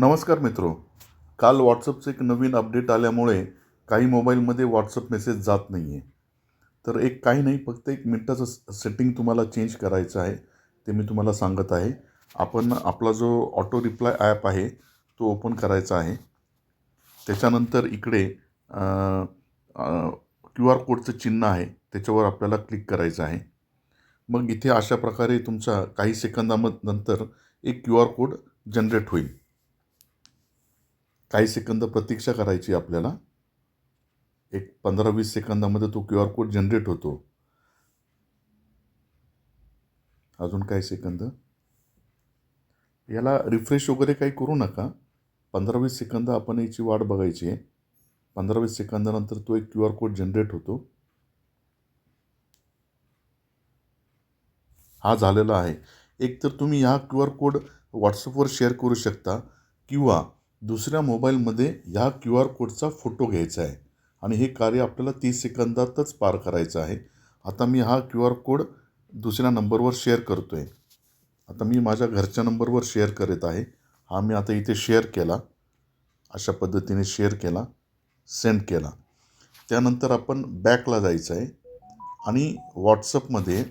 नमस्कार मित्रो. काल व्हॉट्सअपचं एक नवीन अपडेट आल्यामुळे काही मोबाईलमध्ये व्हॉट्सअप मेसेज जात नाही आहे. तर काही नाही, फक्त 1 मिनिटाचं सेटिंग तुम्हाला चेंज करायचं आहे. ते मी तुम्हाला सांगत आहे. आपण आपला जो ऑटो रिप्लाय ॲप आहे तो ओपन करायचा आहे. त्याच्यानंतर इकडे क्यू आर कोडचं चिन्ह आहे त्याच्यावर आपल्याला क्लिक करायचं आहे. मग इथे अशा प्रकारे तुमचा काही सेकंदानंतर एक क्यू आर कोड जनरेट होईल. काही सेकंद प्रतीक्षा करायची आपल्याला. एक 15-20 सेकंदामध्ये तो क्यू आर कोड जनरेट होतो. अजून काही सेकंद. याला रिफ्रेश वगैरे काही करू नका. 15-20 सेकंद आपण याची वाट बघायची आहे. 15-20 सेकंदानंतर तो एक क्यू आर कोड जनरेट होतो. हा झालेला आहे. एक तर तुम्ही हा क्यू आर कोड व्हॉट्सअपवर शेअर करू शकता किंवा दुसऱ्या मोबाईलमध्ये ह्या क्यू आर कोडचा फोटो घ्यायचा आहे आणि हे कार्य आपल्याला 30 सेकंदातच पार करायचं आहे. आता मी हा क्यू आर कोड दुसऱ्या नंबरवर शेअर करतो आहे. आता मी माझ्या घरच्या नंबरवर शेअर करत आहे. हा मी आता इथे शेअर केला. अशा पद्धतीने शेअर केला, सेंड केला. त्यानंतर आपण बॅकला जायचं आहे आणि व्हॉट्सअपमध्ये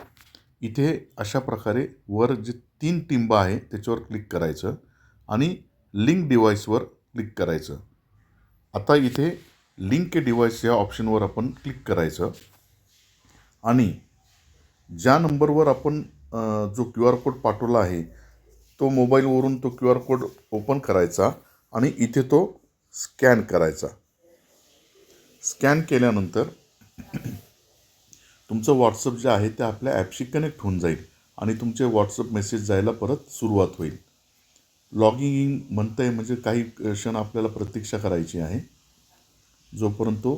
इथे अशा प्रकारे वर जे 3 टिंब आहे त्याच्यावर क्लिक करायचं आणि लिंक डिव्हाइसवर क्लिक करायचं. आता इथे लिंक डिव्हाइस या ऑप्शनवर आपण क्लिक करायचं आणि ज्या नंबरवर आपण जो क्यू आर कोड पाठवला आहे तो मोबाईलवरून तो क्यू आर कोड ओपन करायचा आणि इथे तो स्कॅन करायचा. स्कॅन केल्यानंतर तुमचं व्हॉट्सअप जे आहे ते आपल्या ॲपशी कनेक्ट होऊन जाईल आणि तुमचे व्हॉट्सअप मेसेज जायला परत सुरुवात होईल. लॉगिंग इन म्हणतं आहे म्हणजे काही क्षण आपल्याला प्रतीक्षा करायची आहे जोपर्यंत तो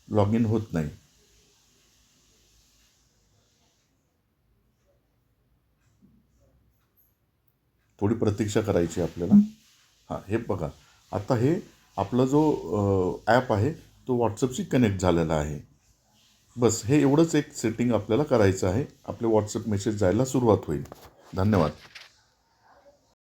लॉग इन होत नाही. थोडी प्रतीक्षा करायची आपल्याला. हां, हे बघा. आता हे आपला जो ॲप आहे तो व्हॉट्सअपशी कनेक्ट झालेला आहे. बस हे एवढंच एक सेटिंग आपल्याला करायचं आहे. आपले व्हॉट्सअप मेसेज जायला सुरुवात होईल. धन्यवाद.